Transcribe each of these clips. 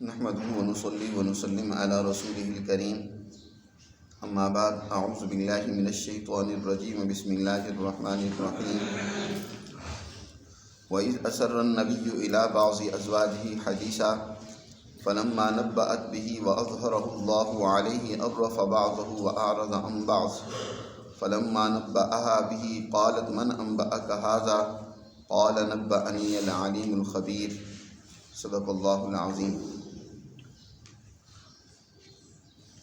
نحمده ونصلي ونسلم على رسوله الكريم اما بعد اعوذ بالله من الشيطان الرجيم بسم الله الرحمن الرحيم وإذ أسر النبي إلى بعض أزواجه حديثا فلما نبأت به وأظهره الله عليه عرف بعضه وأعرض عن بعض فلما نبأها به قالت من أنبأك هذا قال نبأني العليم الخبير صدق اللہ العظیم۔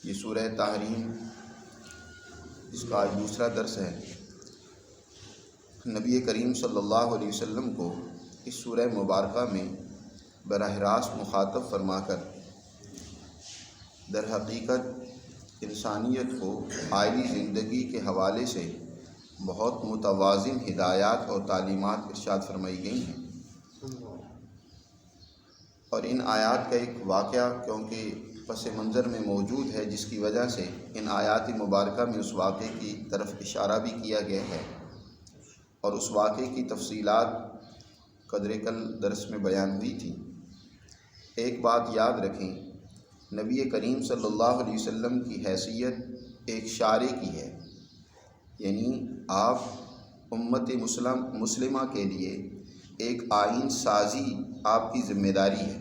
یہ سورہ تحریم اس کا آج دوسرا درس ہے۔ نبی کریم صلی اللہ علیہ وسلم کو اس سورہ مبارکہ میں براہ راست مخاطب فرما کر در حقیقت انسانیت کو آئلی زندگی کے حوالے سے بہت متوازن ہدایات اور تعلیمات ارشاد فرمائی گئی ہیں، اور ان آیات کا ایک واقعہ کیونکہ پس منظر میں موجود ہے، جس کی وجہ سے ان آیات مبارکہ میں اس واقعے کی طرف اشارہ بھی کیا گیا ہے، اور اس واقعے کی تفصیلات قدر کل درس میں بیان ہوئی تھی۔ ایک بات یاد رکھیں، نبی کریم صلی اللہ علیہ وسلم کی حیثیت ایک شارع کی ہے، یعنی آپ امت مسلمہ کے لیے ایک آئین سازی آپ کی ذمہ داری ہے۔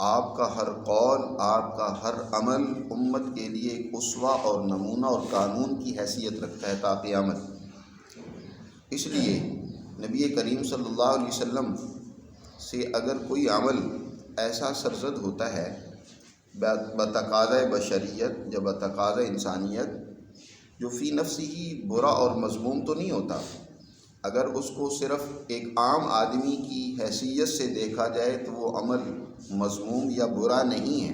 آپ کا ہر قول، آپ کا ہر عمل امت کے لیے ایک اسوہ اور نمونہ اور قانون کی حیثیت رکھتا ہے تا قیامت۔ اس لیے نبی کریم صلی اللہ علیہ وسلم سے اگر کوئی عمل ایسا سرزد ہوتا ہے بتقاضۂ بشریت یا بتقاضۂ انسانیت، جو فی نفسی ہی برا اور مذموم تو نہیں ہوتا، اگر اس کو صرف ایک عام آدمی کی حیثیت سے دیکھا جائے تو وہ عمل مذموم یا برا نہیں ہے،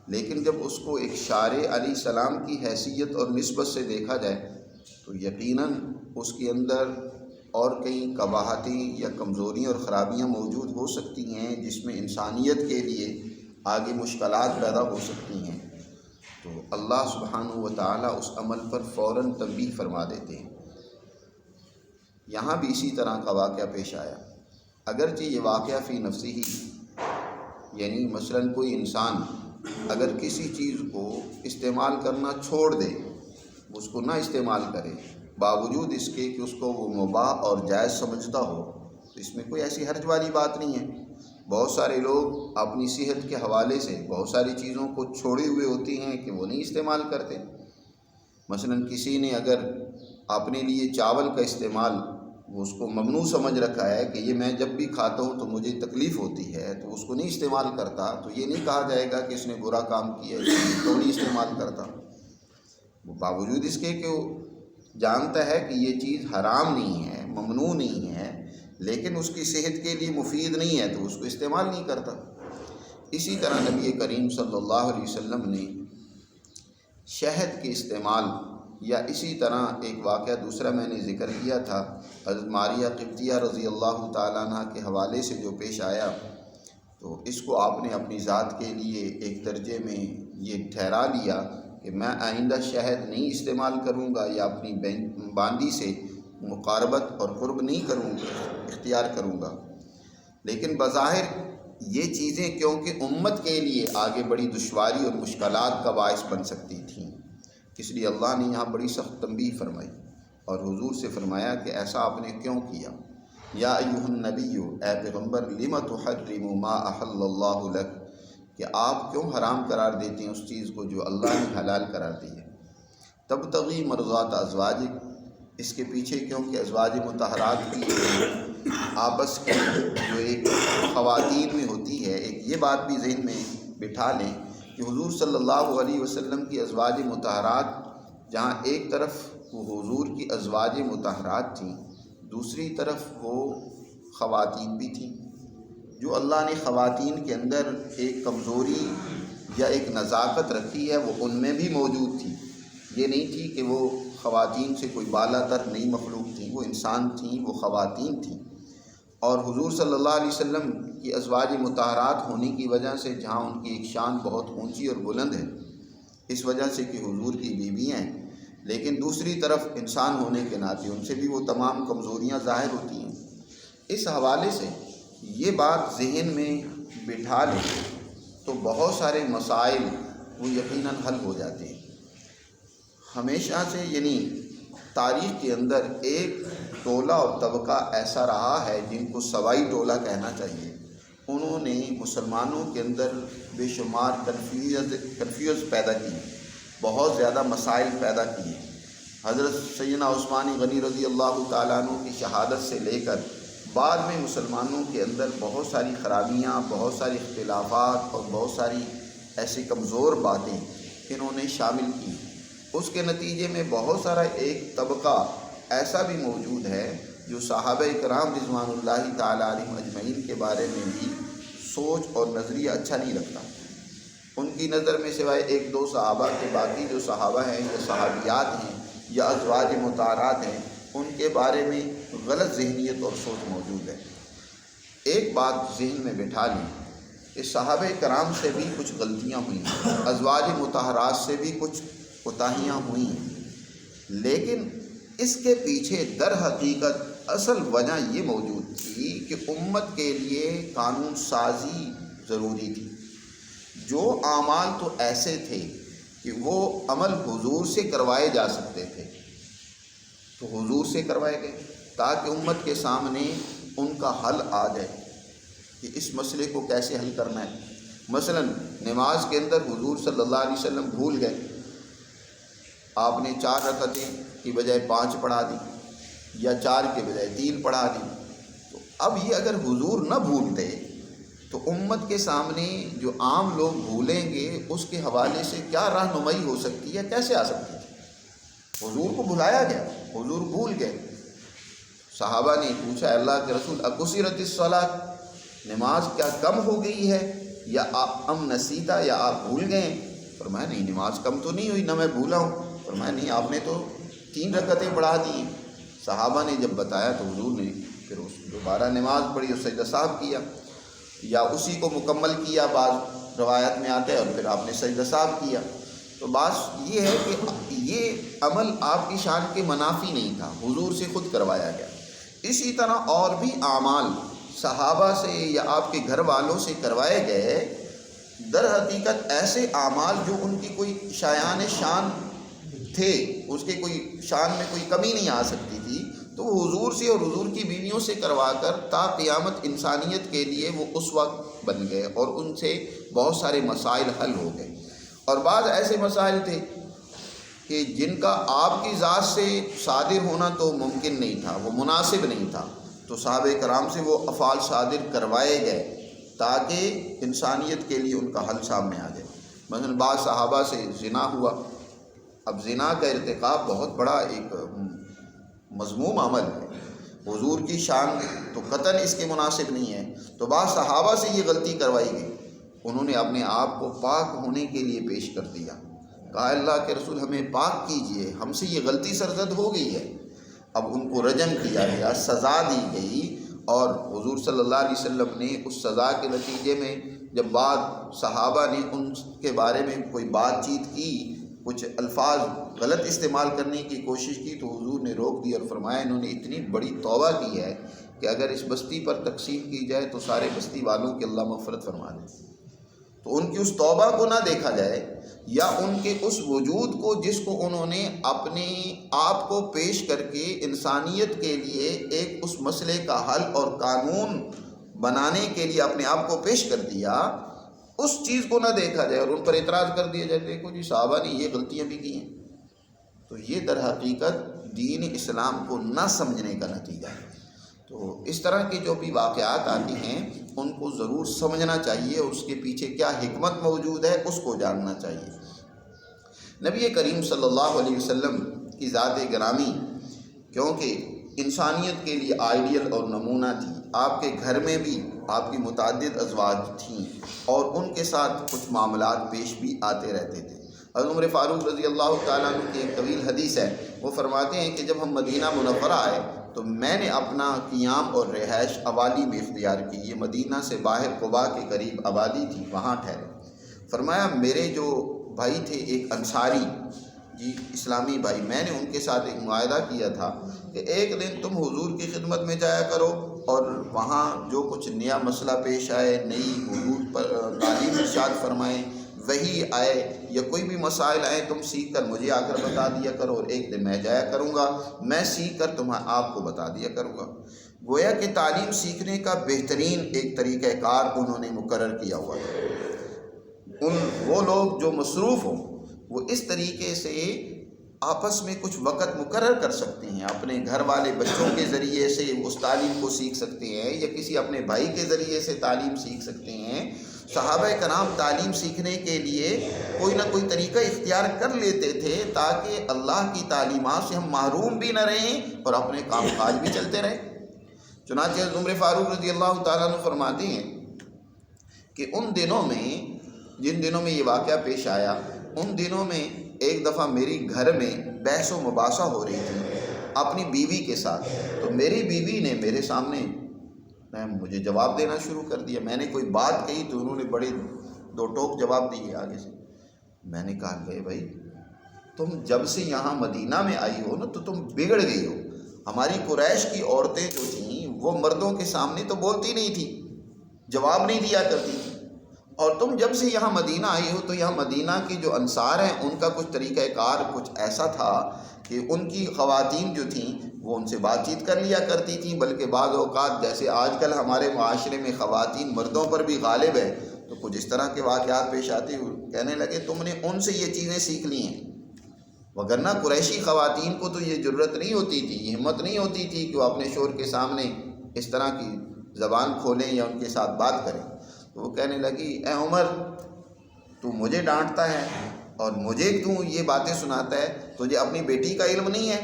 لیکن جب اس کو ایک شارع علیہ السلام کی حیثیت اور نسبت سے دیکھا جائے تو یقیناً اس کے اندر اور کئی قباحتیں یا کمزوریاں اور خرابیاں موجود ہو سکتی ہیں، جس میں انسانیت کے لیے آگے مشکلات پیدا ہو سکتی ہیں۔ تو اللہ سبحانہ و تعالیٰ اس عمل پر فوراً تنبیہ فرما دیتے ہیں۔ یہاں بھی اسی طرح کا واقعہ پیش آیا، اگرچہ یہ واقعہ فی نفسی ہی، یعنی مثلاً کوئی انسان اگر کسی چیز کو استعمال کرنا چھوڑ دے، اس کو نہ استعمال کرے، باوجود اس کے کہ اس کو وہ مباح اور جائز سمجھتا ہو، تو اس میں کوئی ایسی حرج والی بات نہیں ہے۔ بہت سارے لوگ اپنی صحت کے حوالے سے بہت ساری چیزوں کو چھوڑے ہوئے ہوتی ہیں کہ وہ نہیں استعمال کرتے۔ مثلاً کسی نے اگر اپنے لیے چاول کا استعمال وہ اس کو ممنوع سمجھ رکھا ہے کہ یہ میں جب بھی کھاتا ہوں تو مجھے تکلیف ہوتی ہے، تو اس کو نہیں استعمال کرتا، تو یہ نہیں کہا جائے گا کہ اس نے برا کام کیا ہے تو نہیں استعمال کرتا۔ وہ باوجود اس کے کہ وہ جانتا ہے کہ یہ چیز حرام نہیں ہے، ممنوع نہیں ہے، لیکن اس کی صحت کے لیے مفید نہیں ہے تو اس کو استعمال نہیں کرتا۔ اسی طرح نبی کریم صلی اللہ علیہ وسلم نے شہد کے استعمال، یا اسی طرح ایک واقعہ دوسرا میں نے ذکر کیا تھا حضرت ماریہ قبطیہ رضی اللہ تعالیٰ عنہ کے حوالے سے جو پیش آیا، تو اس کو آپ نے اپنی ذات کے لیے ایک درجے میں یہ ٹھہرا لیا کہ میں آئندہ شہد نہیں استعمال کروں گا، یا اپنی باندی سے مقاربت اور قرب نہیں اختیار کروں گا۔ لیکن بظاہر یہ چیزیں کیونکہ امت کے لیے آگے بڑی دشواری اور مشکلات کا باعث بن سکتی تھیں، اس لیے اللہ نے یہاں بڑی سخت تنبیہ فرمائی اور حضور سے فرمایا کہ ایسا آپ نے کیوں کیا؟ یا ایھا النبی، اے پیغمبر، لم تحرم ما احل اللہ لک، کہ آپ کیوں حرام قرار دیتے ہیں اس چیز کو جو اللہ نے حلال قرار دی ہے۔ تبتغی مرضات ازواجک، اس کے پیچھے کیونکہ ازواج مطہرات کی آپس کی جو ایک خواتین میں ہوتی ہے، ایک یہ بات بھی ذہن میں بٹھا لیں کہ حضور صلی اللہ علیہ وسلم کی ازواج مطہرات، جہاں ایک طرف وہ حضور کی ازواج مطہرات تھیں، دوسری طرف وہ خواتین بھی تھیں، جو اللہ نے خواتین کے اندر ایک کمزوری یا ایک نزاکت رکھی ہے وہ ان میں بھی موجود تھی۔ یہ نہیں تھی کہ وہ خواتین سے کوئی بالا تر نئی مخلوق تھیں، وہ انسان تھیں، وہ خواتین تھیں، اور حضور صلی اللہ علیہ وسلم کی ازواج مطہرات ہونے کی وجہ سے جہاں ان کی ایک شان بہت اونچی اور بلند ہے، اس وجہ سے کہ حضور کی بیویاں ہیں، لیکن دوسری طرف انسان ہونے کے ناطے ان سے بھی وہ تمام کمزوریاں ظاہر ہوتی ہیں۔ اس حوالے سے یہ بات ذہن میں بٹھا لیں تو بہت سارے مسائل وہ یقیناً حل ہو جاتے ہیں۔ ہمیشہ سے یعنی تاریخ کے اندر ایک ٹولہ اور طبقہ ایسا رہا ہے جن کو سوائی ٹولہ کہنا چاہیے، انہوں نے مسلمانوں کے اندر بے شمار کنفیوز پیدا کی، بہت زیادہ مسائل پیدا کیے۔ حضرت سیدنا عثمان غنی رضی اللہ تعالیٰ عنہ کی شہادت سے لے کر بعد میں مسلمانوں کے اندر بہت ساری خرابیاں، بہت ساری اختلافات اور بہت ساری ایسی کمزور باتیں انہوں نے شامل کی۔ اس کے نتیجے میں بہت سارا ایک طبقہ ایسا بھی موجود ہے جو صحابہ کرام رضوان اللہ تعالیٰ علیہم اجمعین کے بارے میں بھی سوچ اور نظریہ اچھا نہیں رکھتا۔ ان کی نظر میں سوائے ایک دو صحابہ کے باقی جو صحابہ ہیں یا صحابیات ہیں یا ازواج مطہرات ہیں، ان کے بارے میں غلط ذہنیت اور سوچ موجود ہے۔ ایک بات ذہن میں بٹھا لیں کہ صحابہ کرام سے بھی کچھ غلطیاں ہوئیں، ازواج مطہرات سے بھی کچھ کوتاہیاں ہوئیں، لیکن اس کے پیچھے در حقیقت اصل وجہ یہ موجود تھی کہ امت کے لیے قانون سازی ضروری تھی۔ جو اعمال تو ایسے تھے کہ وہ عمل حضور سے کروائے جا سکتے تھے تو حضور سے کروائے گئے تاکہ امت کے سامنے ان کا حل آ جائے کہ اس مسئلے کو کیسے حل کرنا ہے۔ مثلا نماز کے اندر حضور صلی اللہ علیہ وسلم بھول گئے، آپ نے 4 رکعتیں کی بجائے 5 پڑھا دی یا 4 کے بجائے 3 پڑھا دی، تو اب یہ اگر حضور نہ بھولتے تو امت کے سامنے جو عام لوگ بھولیں گے اس کے حوالے سے کیا رہنمائی ہو سکتی ہے، کیسے آ سکتی ہے؟ حضور کو بھلایا گیا، حضور بھول گئے۔ صحابہ نے پوچھا اللہ کے رسول اقصرت الصلاۃ، نماز کیا کم ہو گئی ہے یا ام نسیتا، یا آپ بھول گئے؟ فرمایا نہیں، نماز کم تو نہیں ہوئی، نہ میں بھولا ہوں۔ فرمایا نہیں، آپ نے تو 3 رکعتیں پڑھا دی۔ صحابہ نے جب بتایا تو حضور نے پھر اس دوبارہ نماز پڑھی اور سجدہ سہو کیا یا اسی کو مکمل کیا، بعض روایت میں آتا ہے، اور پھر آپ نے سجدہ سہو کیا۔ تو بات یہ ہے کہ یہ عمل آپ کی شان کے منافی نہیں تھا، حضور سے خود کروایا گیا۔ اسی طرح اور بھی اعمال صحابہ سے یا آپ کے گھر والوں سے کروائے گئے، در حقیقت ایسے اعمال جو ان کی کوئی شایان شان تھے، اس کے کوئی شان میں کوئی کمی نہیں آ سکتی تھی، تو وہ حضور سے اور حضور کی بیویوں سے کروا کر تا قیامت انسانیت کے لیے وہ اس وقت بن گئے اور ان سے بہت سارے مسائل حل ہو گئے۔ اور بعض ایسے مسائل تھے کہ جن کا آپ کی ذات سے صادر ہونا تو ممکن نہیں تھا، وہ مناسب نہیں تھا، تو صحابہ کرام سے وہ افعال صادر کروائے گئے تاکہ انسانیت کے لیے ان کا حل سامنے آ جائے۔ مثلا بعض صحابہ سے زنا ہوا، اب زنا کا ارتکاب بہت بڑا ایک مذموم عمل ہے، حضور کی شان تو قطعاً اس کے مناسب نہیں ہے، تو بعض صحابہ سے یہ غلطی کروائی گئی، انہوں نے اپنے آپ کو پاک ہونے کے لیے پیش کر دیا، کہا اللہ کے رسول ہمیں پاک کیجئے، ہم سے یہ غلطی سرزد ہو گئی ہے۔ اب ان کو رجم کیا گیا، سزا دی گئی، اور حضور صلی اللہ علیہ وسلم نے اس سزا کے نتیجے میں جب بعض صحابہ نے ان کے بارے میں کوئی بات چیت کی، کچھ الفاظ غلط استعمال کرنے کی کوشش کی، تو حضور نے روک دیا اور فرمایا انہوں نے اتنی بڑی توبہ کی ہے کہ اگر اس بستی پر تقسیم کی جائے تو سارے بستی والوں کی اللہ مغفرت فرما دے۔ تو ان کی اس توبہ کو نہ دیکھا جائے یا ان کے اس وجود کو جس کو انہوں نے اپنے آپ کو پیش کر کے انسانیت کے لیے ایک اس مسئلے کا حل اور قانون بنانے کے لیے اپنے آپ کو پیش کر دیا، اس چیز کو نہ دیکھا جائے اور ان پر اعتراض کر دیا جائے دیکھو جی صحابہ نے یہ غلطیاں بھی کی ہیں، تو یہ در حقیقت دین اسلام کو نہ سمجھنے کا نتیجہ ہے۔ تو اس طرح کے جو بھی واقعات آتی ہیں ان کو ضرور سمجھنا چاہیے، اس کے پیچھے کیا حکمت موجود ہے اس کو جاننا چاہیے۔ نبی کریم صلی اللہ علیہ وسلم کی ذات گرامی کیونکہ انسانیت کے لیے آئیڈیل اور نمونہ تھی، آپ کے گھر میں بھی آپ کی متعدد ازواج تھیں اور ان کے ساتھ کچھ معاملات پیش بھی آتے رہتے تھے۔ حضرت عمر فاروق رضی اللہ تعالیٰ عنہ کی ایک طویل حدیث ہے، وہ فرماتے ہیں کہ جب ہم مدینہ منورہ آئے تو میں نے اپنا قیام اور رہائش اوالی میں اختیار کی، یہ مدینہ سے باہر قباء کے قریب آبادی تھی، وہاں ٹھہرے۔ فرمایا میرے جو بھائی تھے ایک انصاری جی اسلامی بھائی، میں نے ان کے ساتھ ایک معاہدہ کیا تھا کہ ایک دن تم حضور کی خدمت میں جایا کرو اور وہاں جو کچھ نیا مسئلہ پیش آئے، نئی حدود پر تعلیم ارشاد فرمائیں، وہی آئے یا کوئی بھی مسائل آئیں، تم سیکھ کر مجھے آ کر بتا دیا کرو، اور ایک دن میں جایا کروں گا، میں سیکھ کر آپ کو بتا دیا کروں گا۔ گویا کہ تعلیم سیکھنے کا بہترین ایک طریقہ کار انہوں نے مقرر کیا ہوا تھا۔ وہ لوگ جو مصروف ہوں وہ اس طریقے سے آپس میں کچھ وقت مقرر کر سکتے ہیں، اپنے گھر والے بچوں کے ذریعے سے اس تعلیم کو سیکھ سکتے ہیں، یا کسی اپنے بھائی کے ذریعے سے تعلیم سیکھ سکتے ہیں۔ صحابہ کرام تعلیم سیکھنے کے لیے کوئی نہ کوئی طریقہ اختیار کر لیتے تھے تاکہ اللہ کی تعلیمات سے ہم محروم بھی نہ رہیں اور اپنے کام کاج بھی چلتے رہیں۔ چنانچہ عمر فاروق رضی اللہ تعالیٰ عنہ فرماتے ہیں کہ ان دنوں میں، جن دنوں میں یہ واقعہ پیش آیا، ان دنوں میں ایک دفعہ میری گھر میں بحث و مباحثہ ہو رہی تھی اپنی بیوی کے ساتھ، تو میری بیوی نے میرے سامنے مجھے جواب دینا شروع کر دیا۔ میں نے کوئی بات کہی تو انہوں نے بڑے دو ٹوک جواب دیے آگے سے۔ میں نے کہا کہ بھائی تم جب سے یہاں مدینہ میں آئی ہو نا تو تم بگڑ گئی ہو۔ ہماری قریش کی عورتیں جو تھیں وہ مردوں کے سامنے تو بولتی نہیں تھی، جواب نہیں دیا کرتی تھی، اور تم جب سے یہاں مدینہ آئی ہو تو یہاں مدینہ کی جو انصار ہیں ان کا کچھ طریقہ کار کچھ ایسا تھا کہ ان کی خواتین جو تھیں وہ ان سے بات چیت کر لیا کرتی تھیں، بلکہ بعض اوقات جیسے آج کل ہمارے معاشرے میں خواتین مردوں پر بھی غالب ہے، تو کچھ اس طرح کے واقعات پیش آتے ہوئے کہنے لگے تم نے ان سے یہ چیزیں سیکھ لی ہیں، وگرنہ قریشی خواتین کو تو یہ جرت نہیں ہوتی تھی، یہ ہمت نہیں ہوتی تھی کہ وہ اپنے شوہر کے سامنے اس طرح کی زبان کھولیں یا ان کے ساتھ بات کریں۔ تو وہ کہنے لگی اے عمر تو مجھے ڈانٹتا ہے اور مجھے تو یہ باتیں سناتا ہے، تجھے اپنی بیٹی کا علم نہیں ہے؟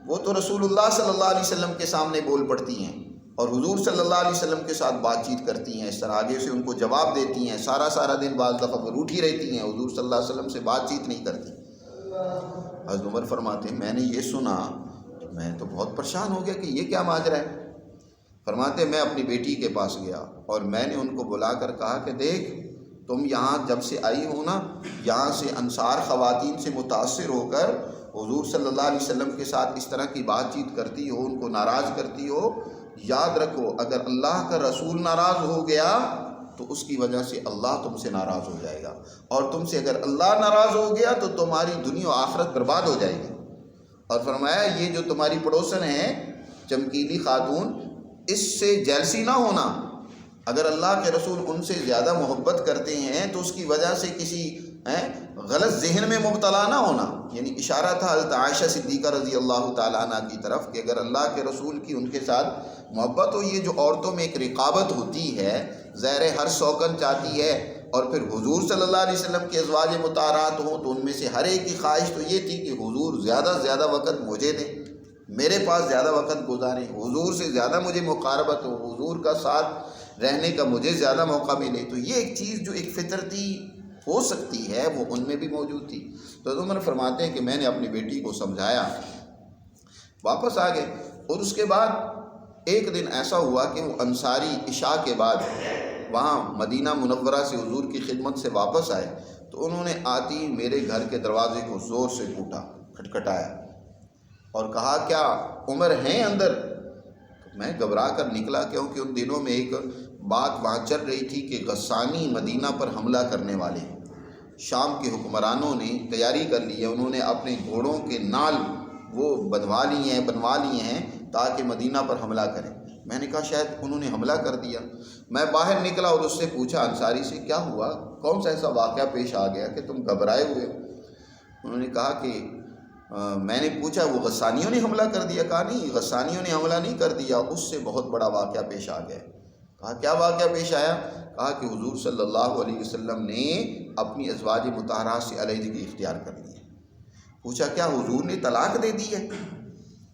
وہ تو رسول اللہ صلی اللہ علیہ وسلم کے سامنے بول پڑتی ہیں اور حضور صلی اللہ علیہ وسلم کے ساتھ بات چیت کرتی ہیں، اس طرح آگے سے ان کو جواب دیتی ہیں، سارا دن بعض دفعہ وہ روٹھی رہتی ہیں، حضور صلی اللہ علیہ وسلم سے بات چیت نہیں کرتی۔ حضرت عمر فرماتے ہیں میں نے یہ سنا تو میں تو بہت پریشان ہو گیا کہ یہ کیا ماجرا ہے۔ فرماتے میں اپنی بیٹی کے پاس گیا اور میں نے ان کو بلا کر کہا کہ دیکھ تم یہاں جب سے آئی ہو نا، یہاں سے انصار خواتین سے متاثر ہو کر حضور صلی اللہ علیہ وسلم کے ساتھ اس طرح کی بات چیت کرتی ہو، ان کو ناراض کرتی ہو، یاد رکھو اگر اللہ کا رسول ناراض ہو گیا تو اس کی وجہ سے اللہ تم سے ناراض ہو جائے گا، اور تم سے اگر اللہ ناراض ہو گیا تو تمہاری دنیا و آخرت برباد ہو جائے گی۔ اور فرمایا یہ جو تمہاری پڑوسن ہے چمکیلی خاتون، اس سے جیلسی نہ ہونا، اگر اللہ کے رسول ان سے زیادہ محبت کرتے ہیں تو اس کی وجہ سے کسی غلط ذہن میں مبتلا نہ ہونا، یعنی اشارہ تھا حضرت عائشہ صدیقہ رضی اللہ تعالیٰ عنہ کی طرف کہ اگر اللہ کے رسول کی ان کے ساتھ محبت ہو، یہ جو عورتوں میں ایک رقابت ہوتی ہے، ظاہر ہر سوکن چاہتی ہے، اور پھر حضور صلی اللہ علیہ وسلم کے ازواج مطہرات ہوں تو ان میں سے ہر ایک کی خواہش تو یہ تھی کہ حضور زیادہ سے زیادہ وقت مجھے دیں، میرے پاس زیادہ وقت گزاریں، حضور سے زیادہ مجھے مقاربت ہو، حضور کا ساتھ رہنے کا مجھے زیادہ موقع ملے۔ تو یہ ایک چیز جو ایک فطرتی ہو سکتی ہے وہ ان میں بھی موجود تھی۔ تو عمر فرماتے ہیں کہ میں نے اپنی بیٹی کو سمجھایا، واپس آ گئے، اور اس کے بعد ایک دن ایسا ہوا کہ وہ انصاری عشاء کے بعد وہاں مدینہ منورہ سے حضور کی خدمت سے واپس آئے، تو انہوں نے آتی میرے گھر کے دروازے کو زور سے کوٹا، کھٹکھٹایا اور کہا کیا عمر ہیں اندر؟ میں گھبرا کر نکلا کیونکہ ان دنوں میں ایک بات وہاں چل رہی تھی کہ غسانی مدینہ پر حملہ کرنے والے شام کے حکمرانوں نے تیاری کر لی ہے، انہوں نے اپنے گھوڑوں کے نال وہ بنوا لیے ہیں تاکہ مدینہ پر حملہ کریں۔ میں نے کہا شاید انہوں نے حملہ کر دیا۔ میں باہر نکلا اور اس سے پوچھا انصاری سے کیا ہوا، کون سا ایسا واقعہ پیش آ گیا کہ تم گھبرائے ہوئے؟ انہوں نے کہا کہ میں نے پوچھا وہ غسانیوں نے حملہ کر دیا؟ کہا نہیں، غسانیوں نے حملہ نہیں کر دیا، اس سے بہت بڑا واقعہ پیش آ گیا۔ کہا کیا واقعہ پیش آیا؟ کہا کہ حضور صلی اللہ علیہ وسلم نے اپنی ازواج مطہرات سے علیحدگی اختیار کر لی ہے۔ پوچھا کیا حضور نے طلاق دے دی ہے؟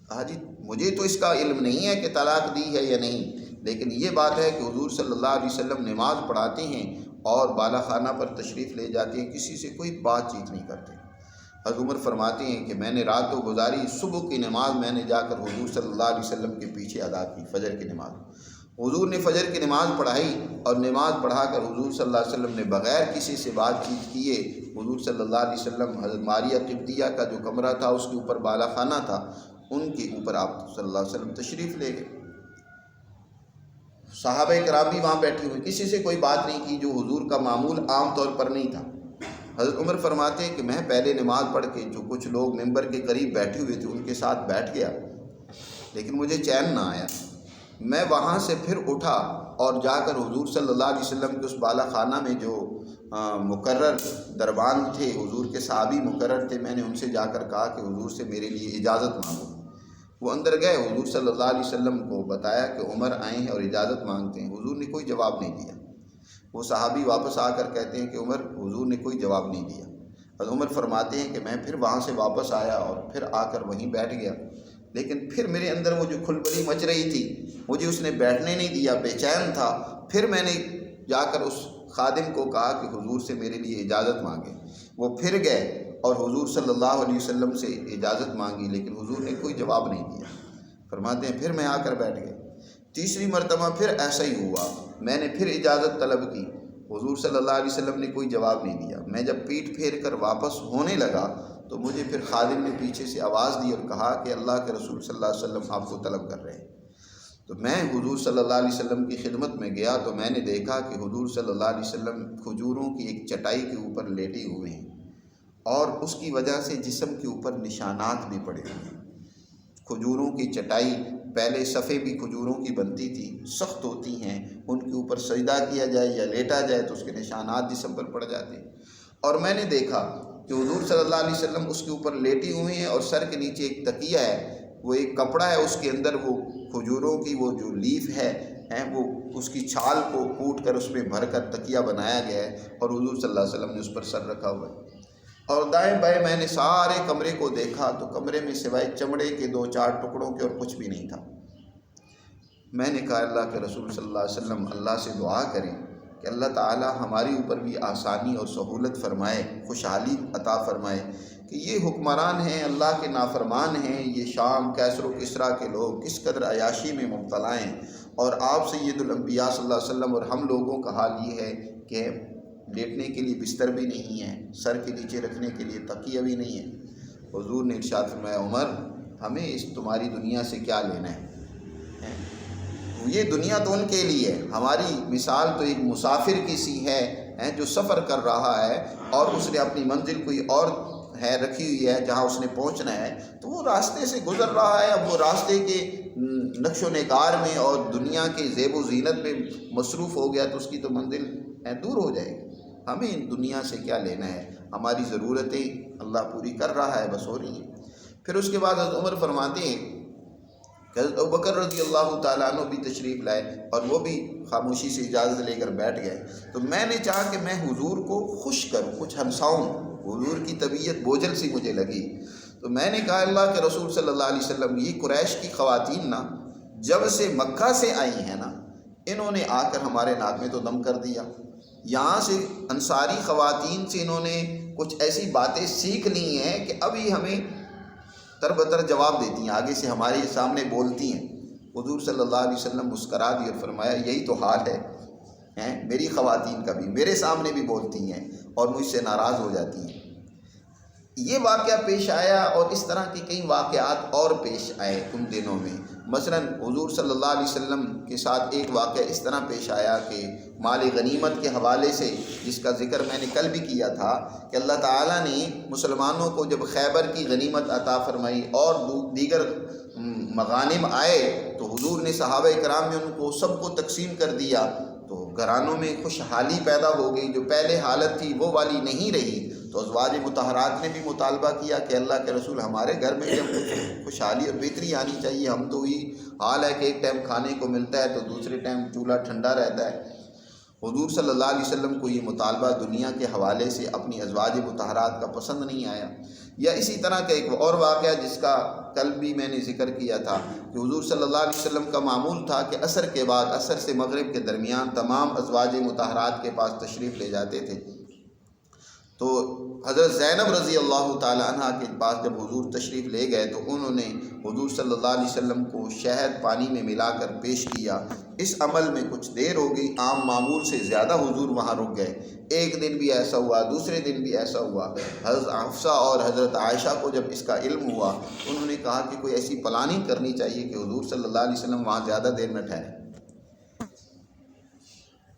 کہا جی مجھے تو اس کا علم نہیں ہے کہ طلاق دی ہے یا نہیں، لیکن یہ بات ہے کہ حضور صلی اللہ علیہ وسلم نماز پڑھاتے ہیں اور بالا خانہ پر تشریف لے جاتے ہیں، کسی سے کوئی بات چیت نہیں کرتے۔ حضرت عمر فرماتے ہیں کہ میں نے رات کو گزاری، صبح کی نماز میں نے جا کر حضور صلی اللہ علیہ وسلم کے پیچھے ادا کی، فجر کی نماز۔ حضور نے فجر کی نماز پڑھائی اور نماز پڑھا کر حضور صلی اللہ علیہ وسلم نے بغیر کسی سے بات چیت کیے حضور صلی اللہ علیہ وسلم حضرت ماریہ قبطیہ کا جو کمرہ تھا اس کے اوپر بالا خانہ تھا، ان کے اوپر آپ صلی اللہ علیہ وسلم تشریف لے گئے۔ صحابہ کرام بھی وہاں بیٹھے ہوئے، کسی سے کوئی بات نہیں کی، جو حضور کا معمول عام طور پر نہیں تھا۔ حضرت عمر فرماتے ہیں کہ میں پہلے نماز پڑھ کے جو کچھ لوگ ممبر کے قریب بیٹھے ہوئے تھے ان کے ساتھ بیٹھ گیا، لیکن مجھے چین نہ آیا۔ میں وہاں سے پھر اٹھا اور جا کر حضور صلی اللہ علیہ وسلم کے اس بالا خانہ میں جو مقرر دربان تھے، حضور کے صحابی مقرر تھے، میں نے ان سے جا کر کہا کہ حضور سے میرے لیے اجازت مانگو۔ وہ اندر گئے، حضور صلی اللہ علیہ وسلم کو بتایا کہ عمر آئے ہیں اور اجازت مانگتے ہیں۔ حضور نے کوئی جواب نہیں دیا۔ وہ صحابی واپس آ کر کہتے ہیں کہ عمر، حضور نے کوئی جواب نہیں دیا۔ حضرت عمر فرماتے ہیں کہ میں پھر وہاں سے واپس آیا اور پھر آ کر وہیں بیٹھ گیا، لیکن پھر میرے اندر وہ جو کھلبلی مچ رہی تھی، مجھے اس نے بیٹھنے نہیں دیا، بے چین تھا۔ پھر میں نے جا کر اس خادم کو کہا کہ حضور سے میرے لیے اجازت مانگے۔ وہ پھر گئے اور حضور صلی اللہ علیہ وسلم سے اجازت مانگی، لیکن حضور نے کوئی جواب نہیں دیا۔ فرماتے ہیں پھر میں آ کر بیٹھ گیا۔ تیسری مرتبہ پھر ایسا ہی ہوا، میں نے پھر اجازت طلب کی، حضور صلی اللہ علیہ وسلم نے کوئی جواب نہیں دیا۔ میں جب پیٹھ پھیر کر واپس ہونے لگا تو مجھے پھر خادم نے پیچھے سے آواز دی اور کہا کہ اللہ کے رسول صلی اللہ علیہ وسلم آپ کو طلب کر رہے ہیں۔ تو میں حضور صلی اللہ علیہ وسلم کی خدمت میں گیا تو میں نے دیکھا کہ حضور صلی اللہ علیہ وسلم کھجوروں کی ایک چٹائی کے اوپر لیٹے ہوئے ہیں، اور اس کی وجہ سے جسم کے اوپر نشانات بھی پڑے ہوئے ہیں۔ کھجوروں کی چٹائی پہلے صفے بھی کھجوروں کی بنتی تھی، سخت ہوتی ہیں، ان کے اوپر سجدہ کیا جائے یا لیٹا جائے تو اس کے نشانات جسم پر پڑ جاتے ہیں۔ اور میں نے دیکھا کہ حضور صلی اللہ علیہ وسلم اس کے اوپر لیٹے ہوئے ہیں اور سر کے نیچے ایک تکیہ ہے، وہ ایک کپڑا ہے، اس کے اندر وہ کھجوروں کی وہ جو لیف ہے وہ اس کی چھال کو کوٹ کر اس میں بھر کر تکیہ بنایا گیا ہے، اور حضور صلی اللہ علیہ وسلم نے اس پر سر رکھا ہوا ہے۔ اور دائیں بائیں میں نے سارے کمرے کو دیکھا تو کمرے میں سوائے چمڑے کے 2-4 ٹکڑوں کے اور کچھ بھی نہیں تھا۔ میں نے کہا اللہ کے رسول صلی اللہ علیہ وسلم اللہ سے دعا کریں کہ اللہ تعالی ہماری اوپر بھی آسانی اور سہولت فرمائے، خوشحالی عطا فرمائے کہ یہ حکمران ہیں، اللہ کے نافرمان ہیں، یہ شام کیسر و کسریٰ کے لوگ کس قدر عیاشی میں مبتلا ہیں، اور آپ سید الانبیاء صلی اللہ علیہ وسلم اور ہم لوگوں کا حال یہ ہے کہ لیٹنے کے لیے بستر بھی نہیں ہے، سر کے نیچے رکھنے کے لیے تکیہ بھی نہیں ہے۔ حضور نے ارشاد فرمایا عمر، ہمیں اس تمہاری دنیا سے کیا لینا ہے؟ یہ دنیا تو ان کے لیے ہے، ہماری مثال تو ایک مسافر کی سی ہے جو سفر کر رہا ہے اور اس نے اپنی منزل کوئی اور ہے رکھی ہوئی ہے جہاں اس نے پہنچنا ہے، تو وہ راستے سے گزر رہا ہے، اب وہ راستے کے نقش و نگار میں اور دنیا کے زیب و زینت میں مصروف ہو گیا تو اس کی تو منزل دور ہو جائے گی۔ ہمیں ان دنیا سے کیا لینا ہے، ہماری ضرورتیں اللہ پوری کر رہا ہے، بس ہو رہی ہیں۔ پھر اس کے بعد حضرت عمر فرماتے ہیں کہ حضرت ابوبکر رضی اللہ تعالیٰ عنہ بھی تشریف لائے اور وہ بھی خاموشی سے اجازت لے کر بیٹھ گئے۔ تو میں نے چاہا کہ میں حضور کو خوش کروں، کچھ ہنساؤں، حضور کی طبیعت بوجھل سی مجھے لگی۔ تو میں نے کہا اللہ کے رسول صلی اللہ علیہ وسلم، یہ قریش کی خواتین نا جب سے مکہ سے آئی ہیں نا، انہوں نے آ کر ہمارے ناک میں تو دم کر دیا۔ یہاں سے انصاری خواتین سے انہوں نے کچھ ایسی باتیں سیکھ لی ہیں کہ ابھی ہمیں تر بتر جواب دیتی ہیں، آگے سے ہمارے سامنے بولتی ہیں۔ حضور صلی اللہ علیہ وسلم مسکرا دی اور فرمایا یہی تو حال ہے میری خواتین کا بھی، میرے سامنے بھی بولتی ہیں اور مجھ سے ناراض ہو جاتی ہیں۔ یہ واقعہ پیش آیا اور اس طرح کے کئی واقعات اور پیش آئے ان دنوں میں۔ مثلا حضور صلی اللہ علیہ وسلم کے ساتھ ایک واقعہ اس طرح پیش آیا کہ مال غنیمت کے حوالے سے، جس کا ذکر میں نے کل بھی کیا تھا کہ اللہ تعالیٰ نے مسلمانوں کو جب خیبر کی غنیمت عطا فرمائی اور دیگر مغانم آئے تو حضور نے صحابہ کرام میں ان کو سب کو تقسیم کر دیا، تو گھرانوں میں خوشحالی پیدا ہو گئی، جو پہلے حالت تھی وہ والی نہیں رہی۔ تو ازواج مطہرات نے بھی مطالبہ کیا کہ اللہ کے رسول ہمارے گھر میں جب خوشحالی اور بہتری آنی چاہیے، ہم تو ہی حال ہے کہ ایک ٹائم کھانے کو ملتا ہے تو دوسرے ٹائم چولہا ٹھنڈا رہتا ہے۔ حضور صلی اللہ علیہ وسلم کو یہ مطالبہ دنیا کے حوالے سے اپنی ازواج مطہرات کا پسند نہیں آیا۔ یا اسی طرح کا ایک اور واقعہ جس کا کل بھی میں نے ذکر کیا تھا کہ حضور صلی اللہ علیہ وسلم کا معمول تھا کہ عصر کے بعد، عصر سے مغرب کے درمیان تمام ازواج مطہرات کے پاس تشریف لے جاتے تھے۔ تو حضرت زینب رضی اللہ تعالی عنہ کے پاس جب حضور تشریف لے گئے تو انہوں نے حضور صلی اللہ علیہ وسلم کو شہد پانی میں ملا کر پیش کیا۔ اس عمل میں کچھ دیر ہو گئی، عام معمول سے زیادہ حضور وہاں رک گئے۔ ایک دن بھی ایسا ہوا، دوسرے دن بھی ایسا ہوا۔ حضرت حفصہ اور حضرت عائشہ کو جب اس کا علم ہوا انہوں نے کہا کہ کوئی ایسی پلاننگ کرنی چاہیے کہ حضور صلی اللہ علیہ وسلم وہاں زیادہ دیر نہ ٹھہریں۔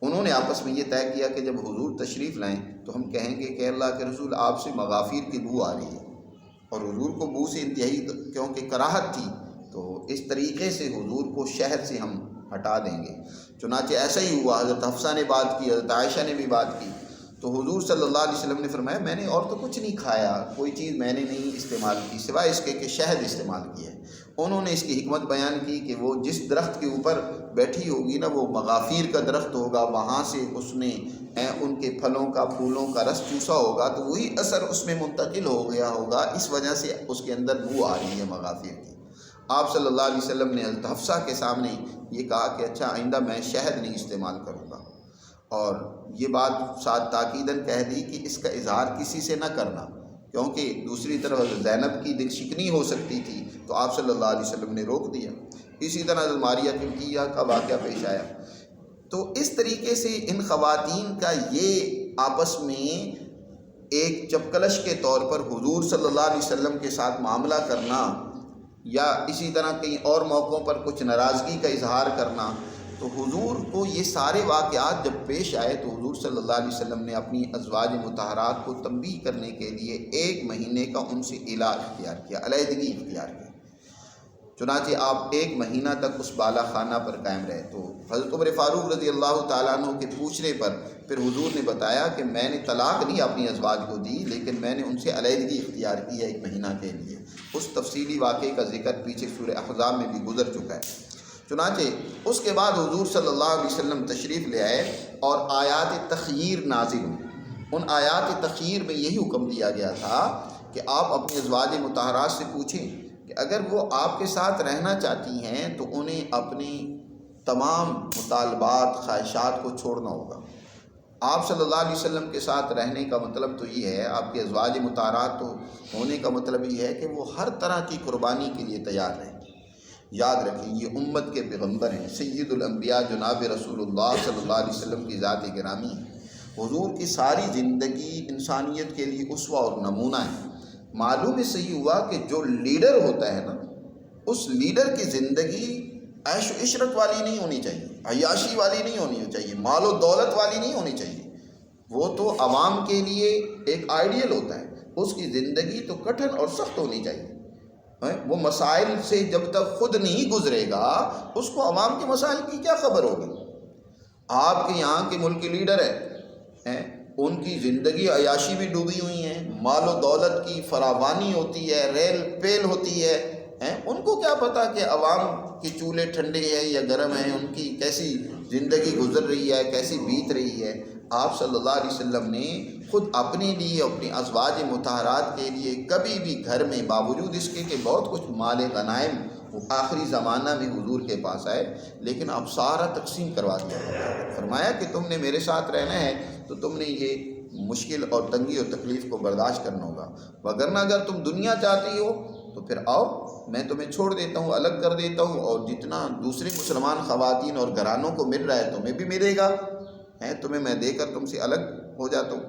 انہوں نے آپس میں یہ طے کیا کہ جب حضور تشریف لائیں تو ہم کہیں گے کہ اللہ کے رسول آپ سے مغافیر کی بو آ رہی ہے، اور حضور کو بو سے انتہائی کیونکہ کراہت تھی، تو اس طریقے سے حضور کو شہر سے ہم ہٹا دیں گے۔ چنانچہ ایسا ہی ہوا، حضرت حفصہ نے بات کی، حضرت عائشہ نے بھی بات کی، تو حضور صلی اللہ علیہ وسلم نے فرمایا میں نے اور تو کچھ نہیں کھایا، کوئی چیز میں نے نہیں استعمال کی سوائے اس کے کہ شہد استعمال کیا ہے۔ انہوں نے اس کی حکمت بیان کی کہ وہ جس درخت کے اوپر بیٹھی ہوگی نا، وہ مغافیر کا درخت ہوگا، وہاں سے اس نے ان کے پھلوں کا پھولوں کا رس چوسا ہوگا، تو وہی اثر اس میں منتقل ہو گیا ہوگا، اس وجہ سے اس کے اندر بو آ رہی ہے مغافیر کی۔ آپ صلی اللہ علیہ وسلم نے حضرت حفصہ کے سامنے یہ کہا کہ اچھا آئندہ میں شہد نہیں استعمال کروں گا، اور یہ بات ساتھ تاکیداً کہہ دی کہ اس کا اظہار کسی سے نہ کرنا، کیونکہ دوسری طرف حضرت زینب کی دل شکنی ہو سکتی تھی، تو آپ صلی اللہ علیہ وسلم نے روک دیا۔ اسی طرح حضرت ماریہ قبطیہ کا واقعہ پیش آیا۔ تو اس طریقے سے ان خواتین کا یہ آپس میں ایک چپکلش کے طور پر حضور صلی اللہ علیہ وسلم کے ساتھ معاملہ کرنا، یا اسی طرح کئی اور موقعوں پر کچھ ناراضگی کا اظہار کرنا، تو حضور کو یہ سارے واقعات جب پیش آئے تو حضور صلی اللہ علیہ وسلم نے اپنی ازواج مطہرات کو تنبیہ کرنے کے لیے 1 مہینے کا ان سے علاج اختیار کیا، علیحدگی اختیار کی۔ چنانچہ آپ 1 مہینہ تک اس بالا خانہ پر قائم رہے۔ تو حضرت عمر فاروق رضی اللہ تعالیٰ عنہ کے پوچھنے پر پھر حضور نے بتایا کہ میں نے طلاق نہیں اپنی ازواج کو دی، لیکن میں نے ان سے علیحدگی اختیار کی ہے 1 مہینہ کے لیے۔ اس تفصیلی واقعے کا ذکر پیچھے سورہ احزاب میں بھی گزر چکا ہے۔ چنانچہ اس کے بعد حضور صلی اللہ علیہ وسلم تشریف لے آئے اور آیات تخییر نازل ہوئی۔ ان آیات تخییر میں یہی حکم دیا گیا تھا کہ آپ اپنی ازواج مطہرات سے پوچھیں کہ اگر وہ آپ کے ساتھ رہنا چاہتی ہیں تو انہیں اپنی تمام مطالبات خواہشات کو چھوڑنا ہوگا۔ آپ صلی اللہ علیہ وسلم کے ساتھ رہنے کا مطلب تو یہ ہے، آپ کے ازواج مطہرات تو ہونے کا مطلب یہ ہے کہ وہ ہر طرح کی قربانی کے لیے تیار رہیں۔ یاد رکھیں یہ امت کے پیغمبر ہیں، سید الانبیاء جناب رسول اللہ صلی اللہ علیہ وسلم کی ذات گرامی ہے۔ حضور کی ساری زندگی انسانیت کے لیے اسوہ اور نمونہ ہے۔ معلوم اس سے یہ ہوا کہ جو لیڈر ہوتا ہے نا، اس لیڈر کی زندگی عیش و عشرت والی نہیں ہونی چاہیے، عیاشی والی نہیں ہونی چاہیے، مال و دولت والی نہیں ہونی چاہیے۔ وہ تو عوام کے لیے ایک آئیڈیل ہوتا ہے، اس کی زندگی تو کٹھن اور سخت ہونی چاہیے۔ وہ مسائل سے جب تک خود نہیں گزرے گا، اس کو عوام کے مسائل کی کیا خبر ہوگی؟ آپ کے یہاں کے ملک لیڈر ہیں، ان کی زندگی عیاشی بھی ڈوبی ہوئی ہیں، مال و دولت کی فراوانی ہوتی ہے، ریل پیل ہوتی ہے، ان کو کیا پتا کہ عوام کے چولہے ٹھنڈے ہیں یا گرم ہیں، ان کی کیسی زندگی گزر رہی ہے، کیسی بیت رہی ہے۔ آپ صلی اللہ علیہ وسلم نے خود اپنے لیے، اپنی ازواج مطہرات کے لیے کبھی بھی گھر میں، باوجود اس کے کہ بہت کچھ مال غنائم وہ آخری زمانہ میں حضور کے پاس آئے، لیکن آپ سارا تقسیم کروا دیا۔ فرمایا کہ تم نے میرے ساتھ رہنا ہے تو تم نے یہ مشکل اور تنگی اور تکلیف کو برداشت کرنا ہوگا، وگرنہ اگر تم دنیا چاہتی ہو تو پھر آؤ، میں تمہیں چھوڑ دیتا ہوں، الگ کر دیتا ہوں، اور جتنا دوسری مسلمان خواتین اور گھرانوں کو مل رہا ہے تمہیں بھی ملے گا، تمہیں میں دے کر تم سے الگ ہو جاتا ہوں۔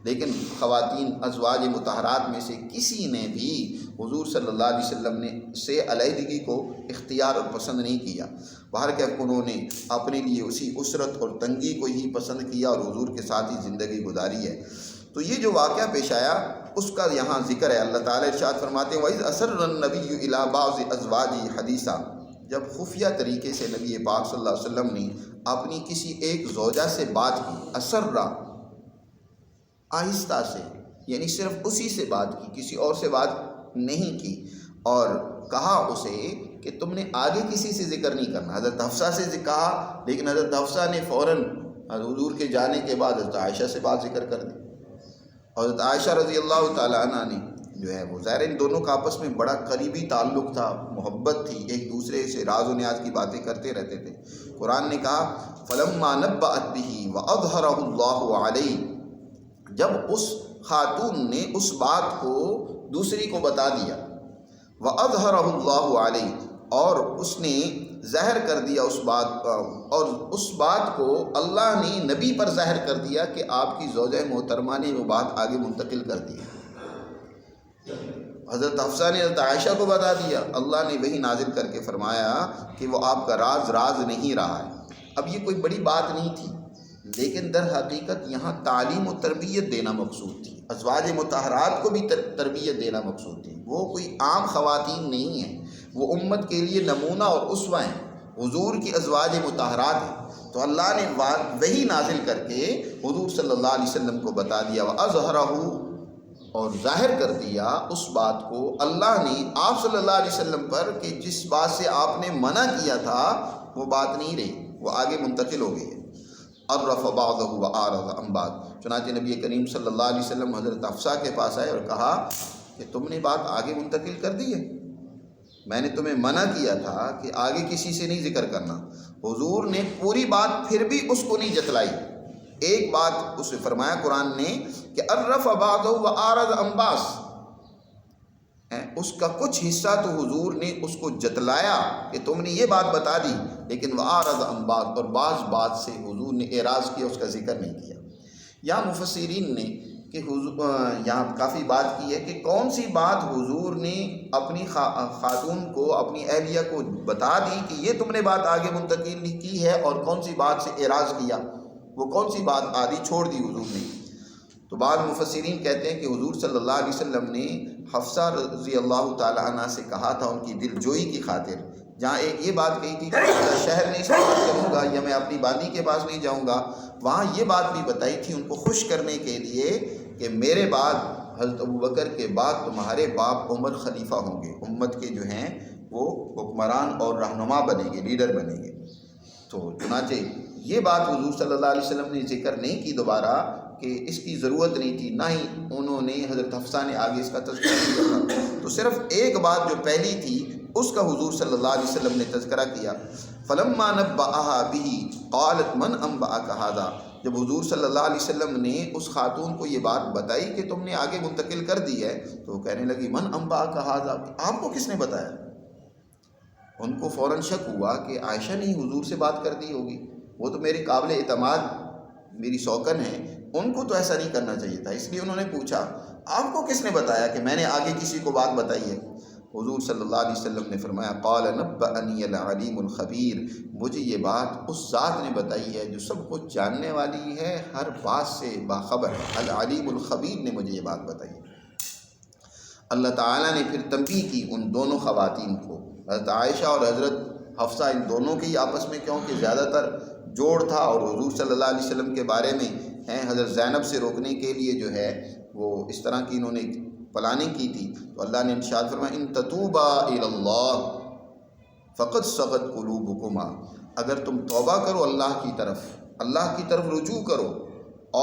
لیکن خواتین ازواج مطہرات میں سے کسی نے بھی حضور صلی اللہ علیہ وسلم نے سے علیحدگی کو اختیار اور پسند نہیں کیا، بہرکیف انہوں نے اپنے لیے اسی اسرت اور تنگی کو ہی پسند کیا اور حضور کے ساتھ ہی زندگی گزاری ہے۔ تو یہ جو واقعہ پیش آیا اس کا یہاں ذکر ہے۔ اللہ تعالیٰ ارشاد فرماتے ہیں وَإِذْ أَسَرَّ النَّبِيُّ إِلَىٰ بَعْضِ أَزْوَاجِهِ حَدِيثًا، جب خفیہ طریقے سے نبی پاک صلی اللہ علیہ وسلم نے اپنی کسی ایک زوجہ سے بات کی، اسرہ آہستہ سے، یعنی صرف اسی سے بات کی، کسی اور سے بات نہیں کی، اور کہا اسے کہ تم نے آگے کسی سے ذکر نہیں کرنا۔ حضرت حفصہ سے کہا، لیکن حضرت حفصہ نے فوراً حضور کے جانے کے بعد حضرت عائشہ سے بات ذکر کر دی۔ حضرت عائشہ رضی اللہ تعالیٰ عنہ نے جو ہے وہ ظاہر ان دونوں کا آپس میں بڑا قریبی تعلق تھا، محبت تھی، ایک دوسرے سے راز و نیاز کی باتیں کرتے رہتے تھے۔ قرآن نے کہا فَلَمَّا نَبَّأَتْ بِهِ وَأَظْهَرَهُ اللَّهُ عَلَيْهِ، جب اس خاتون نے اس بات کو دوسری کو بتا دیا، وَأَظْهَرَهُ اللَّهُ عَلَيْهِ، اور اس نے ظاہر کر دیا اس بات کا، اور اس بات کو اللہ نے نبی پر ظاہر کر دیا کہ آپ کی زوجہ محترمہ نے وہ بات آگے منتقل کر دی۔ حضرت حفصہ نے حضرت عائشہ کو بتا دیا، اللہ نے وہی نازل کر کے فرمایا کہ وہ آپ کا راز نہیں رہا ہے۔ اب یہ کوئی بڑی بات نہیں تھی، لیکن در حقیقت یہاں تعلیم و تربیت دینا مقصود تھی، ازواج مطہرات کو بھی تربیت دینا مقصود تھی۔ وہ کوئی عام خواتین نہیں ہیں، وہ امت کے لیے نمونہ اور اسوہ ہیں، حضور کی ازواج مطہرات ہیں۔ تو اللہ نے وحی نازل کر کے حضور صلی اللہ علیہ وسلم کو بتا دیا، وَأَظْهَرَهُ، اور ظاہر کر دیا اس بات کو اللہ نے آپ صلی اللہ علیہ وسلم پر کہ جس بات سے آپ نے منع کیا تھا وہ بات نہیں رہی، وہ آگے منتقل ہو گئی ہے۔ عرف بعضه وأعرض عن بعض، چنانچہ نبی کریم صلی اللہ علیہ وسلم حضرت حفصہ کے پاس آئے اور کہا کہ تم نے بات آگے منتقل کر دی ہے، میں نے تمہیں منع کیا تھا کہ آگے کسی سے نہیں ذکر کرنا۔ حضور نے پوری بات پھر بھی اس کو نہیں جتلائی، ایک بات اس سے فرمایا قرآن نے کہ عرف بعضه وأعرض عن بعض، اس کا کچھ حصہ تو حضور نے اس کو جتلایا کہ تم نے یہ بات بتا دی، لیکن وأعرض عن بعض، اور بعض بات سے حضور نے اعراض کیا، اس کا ذکر نہیں کیا۔ یہاں مفسرین نے کہ یہاں کافی بات کی ہے کہ کون سی بات حضور نے اپنی خاتون کو، اپنی اہلیہ کو بتا دی کہ یہ تم نے بات آگے منتقل کی ہے، اور کون سی بات سے اعراض کیا، وہ کون سی بات آدھی چھوڑ دی حضور نے۔ تو بعض مفسرین کہتے ہیں کہ حضور صلی اللہ علیہ وسلم نے حفصہ رضی اللہ تعالی عنہ سے کہا تھا ان کی دل جوئی کی خاطر، جہاں ایک یہ بات کہی تھی کہ میں شہر نہیں سفر کروں گا یا میں اپنی باندی کے پاس نہیں جاؤں گا، وہاں یہ بات بھی بتائی تھی ان کو خوش کرنے کے لیے کہ میرے بعد حضرت ابوبکر کے بعد تمہارے باپ عمر خلیفہ ہوں گے، امت کے جو ہیں وہ حکمران اور رہنما بنیں گے، لیڈر بنیں گے۔ تو چنانچہ یہ بات حضور صلی اللہ علیہ وسلم نے ذکر نہیں کی دوبارہ کہ اس کی ضرورت نہیں تھی، نہ ہی انہوں نے حضرت حفصہ نے آگے اس کا تذکرہ نہیں کیا، تو صرف ایک بات جو پہلی تھی اس کا حضور صلی اللہ علیہ وسلم نے تذکرہ کیا۔ فلما نبأها به قالت من انبأك هذا، جب حضور صلی اللہ علیہ وسلم نے اس خاتون کو یہ بات بتائی کہ تم نے آگے منتقل کر دی ہے، تو وہ کہنے لگی من انبأك هذا، آپ کو کس نے بتایا؟ ان کو فوراً شک ہوا کہ عائشہ نے حضور سے بات کر دی ہوگی، وہ تو میری قابل اعتماد میری سوکن ہے، ان کو تو ایسا نہیں کرنا چاہیے تھا، اس لیے انہوں نے پوچھا آپ کو کس نے بتایا کہ میں نے آگے کسی کو بات بتائی ہے؟ حضور صلی اللہ علیہ وسلم نے فرمایا قال نبأنی العلیم الخبیر، مجھے یہ بات اس ذات نے بتائی ہے جو سب کچھ جاننے والی ہے، ہر بات سے باخبر ہے، العلیم الخبیر نے مجھے یہ بات بتائی ہے۔ اللہ تعالیٰ نے پھر تنبیہ کی ان دونوں خواتین کو، حضرت عائشہ اور حضرت حفصہ، ان دونوں کے ہی آپس میں، کیونکہ زیادہ تر جوڑ تھا، اور حضور صلی اللہ علیہ وسلم کے بارے میں حضرت زینب سے روکنے کے لیے جو ہے وہ اس طرح کی انہوں نے پلاننگ کی تھی، تو اللہ نے ارشاد فرمایا ان تتوبا الی اللہ فقد صغت قلوبکما، اگر تم توبہ کرو اللہ کی طرف رجوع کرو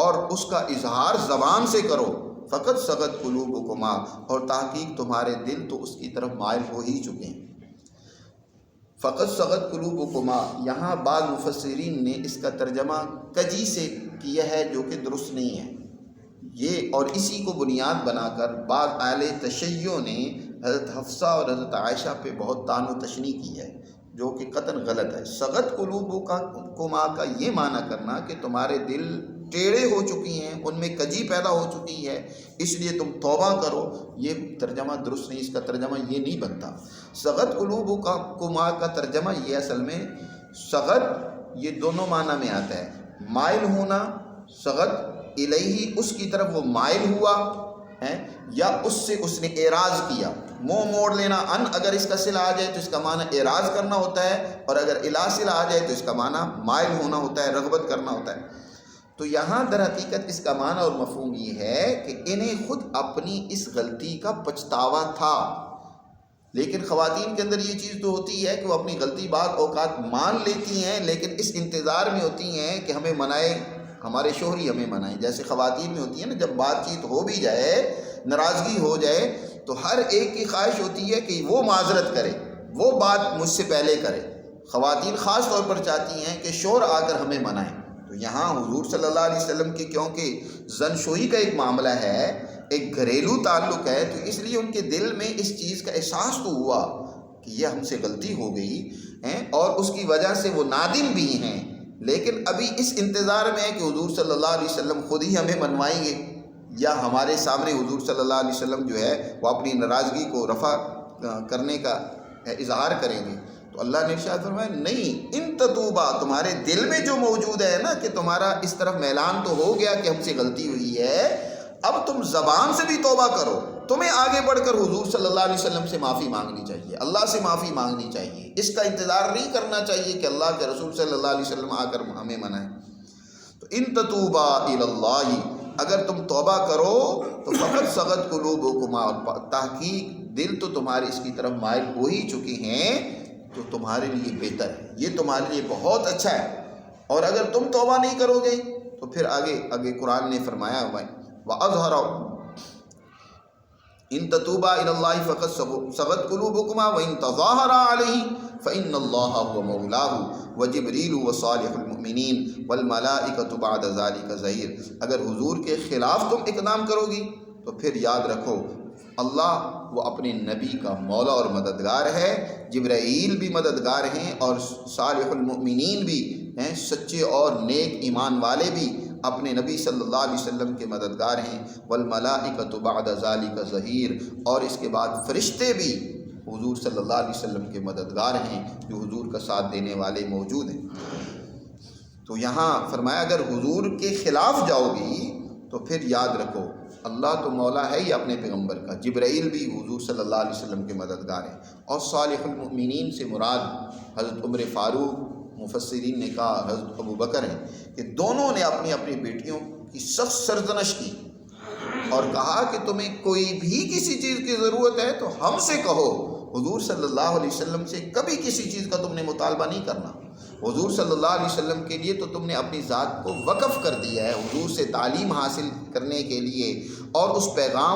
اور اس کا اظہار زبان سے کرو، فقد صغت قلوبکما، اور تحقیق تمہارے دل تو اس کی طرف مائل ہو ہی چکے ہیں۔ فقط صغت قلوبکما، یہاں بعض مفسرین نے اس کا ترجمہ کجی سے کیا ہے جو کہ درست نہیں ہے، یہ اور اسی کو بنیاد بنا کر بعض اہل تشیع نے حضرت حفصہ اور حضرت عائشہ پہ بہت طعن و تشنیع کی ہے، جو کہ قطعاً غلط ہے۔ صغت قلوبکما کا یہ معنی کرنا کہ تمہارے دل ٹیڑھے ہو چکی ہیں، ان میں کجی پیدا ہو چکی ہے، اس لیے تم توبہ کرو، یہ ترجمہ درست نہیں، اس کا ترجمہ یہ نہیں بنتا۔ صغت قلوبکما کا ترجمہ یہ اصل میں صغت یہ دونوں معنی میں آتا ہے، مائل ہونا، صغت الیہ اس کی طرف وہ مائل ہوا ہے، یا اس سے اس نے اعراض کیا، منہ موڑ لینا۔ ان اگر اس کا صلہ آ جائے تو اس کا معنی اعراض کرنا ہوتا ہے، اور اگر الا صلہ آ جائے تو اس کا معنی مائل ہونا ہوتا ہے، رغبت کرنا ہوتا ہے۔ تو یہاں در حقیقت اس کا معنی اور مفہوم یہ ہے کہ انہیں خود اپنی اس غلطی کا پچھتاوا تھا، لیکن خواتین کے اندر یہ چیز تو ہوتی ہے کہ وہ اپنی غلطی بعض اوقات مان لیتی ہیں، لیکن اس انتظار میں ہوتی ہیں کہ ہمیں منائے، ہمارے شوہر ہی ہمیں منائیں۔ جیسے خواتین میں ہوتی ہے نا، جب بات چیت ہو بھی جائے، ناراضگی ہو جائے، تو ہر ایک کی خواہش ہوتی ہے کہ وہ معذرت کرے، وہ بات مجھ سے پہلے کرے۔ خواتین خاص طور پر چاہتی ہیں کہ شوہر آ کر ہمیں منائیں۔ تو یہاں حضور صلی اللہ علیہ وسلم کی کیونکہ زنشوئی کا ایک معاملہ ہے، ایک گھریلو تعلق ہے، تو اس لیے ان کے دل میں اس چیز کا احساس تو ہوا کہ یہ ہم سے غلطی ہو گئی ہے، اور اس کی وجہ سے وہ نادم بھی ہیں، لیکن ابھی اس انتظار میں ہے کہ حضور صلی اللہ علیہ وسلم خود ہی ہمیں منوائیں گے، یا ہمارے سامنے حضور صلی اللہ علیہ وسلم جو ہے وہ اپنی ناراضگی کو رفع کرنے کا اظہار کریں گے۔ تو اللہ نے ارشاد فرمایا نہیں، ان تتوبا، تمہارے دل میں جو موجود ہے نا کہ تمہارا اس طرف میلان تو ہو گیا کہ ہم سے غلطی ہوئی ہے، اب تم زبان سے بھی توبہ کرو، تمہیں آگے بڑھ کر حضور صلی اللہ علیہ وسلم سے معافی مانگنی چاہیے، اللہ سے معافی مانگنی چاہیے، اس کا انتظار نہیں کرنا چاہیے کہ اللہ کے رسول صلی اللہ علیہ وسلم آ کر ہمیں منائیں۔ تو ان تتوبا الی اللہ، اگر تم توبہ کرو تو فقط صغت قلوبکما، اور تحقیق دل تو تمہارے اس کی طرف مائل ہو ہی چکے ہیں، تو تمہارے لیے بہتر ہے، یہ تمہارے لیے بہت اچھا ہے۔ اور اگر تم توبہ نہیں کرو گے تو پھر آگے قرآن نے فرمایا ہوا ہے وَأَظْهَرَ ان تتوبا الی اللہ فقد صغت قلوبکما وان تظاہرا علیہ فإن اللہ هو مولاہ وجبریل وصالح المؤمنین والملائکۃ بعد ذلک ظہیر۔ اگر حضور کے خلاف تم اقدام کرو گی تو پھر یاد رکھو اللہ وہ اپنے نبی کا مولا اور مددگار ہے، جبرائیل بھی مددگار ہیں اور صالح المؤمنین بھی ہیں، سچے اور نیک ایمان والے بھی اپنے نبی صلی اللہ علیہ وسلم کے مددگار ہیں، والملائکۃ بعد ذلک ظہیر، اور اس کے بعد فرشتے بھی حضور صلی اللہ علیہ وسلم کے مددگار ہیں جو حضور کا ساتھ دینے والے موجود ہیں۔ تو یہاں فرمایا اگر حضور کے خلاف جاؤ گی تو پھر یاد رکھو اللہ تو مولا ہے ہی اپنے پیغمبر کا، جبرائیل بھی حضور صلی اللہ علیہ وسلم کے مددگار ہیں، اور صالح المؤمنین سے مراد حضرت عمر فاروق، مفسرین نے کہا حضرت ابو بکر ہیں، کہ دونوں نے اپنی اپنی بیٹیوں کی سخت سرزنش کی اور کہا کہ تمہیں کوئی بھی کسی چیز کی ضرورت ہے تو ہم سے کہو، حضور صلی اللہ علیہ وسلم سے کبھی کسی چیز کا تم نے مطالبہ نہیں کرنا، حضور صلی اللہ علیہ وسلم کے لیے تو تم نے اپنی ذات کو وقف کر دیا ہے، حضور سے تعلیم حاصل کرنے کے لیے اور اس پیغام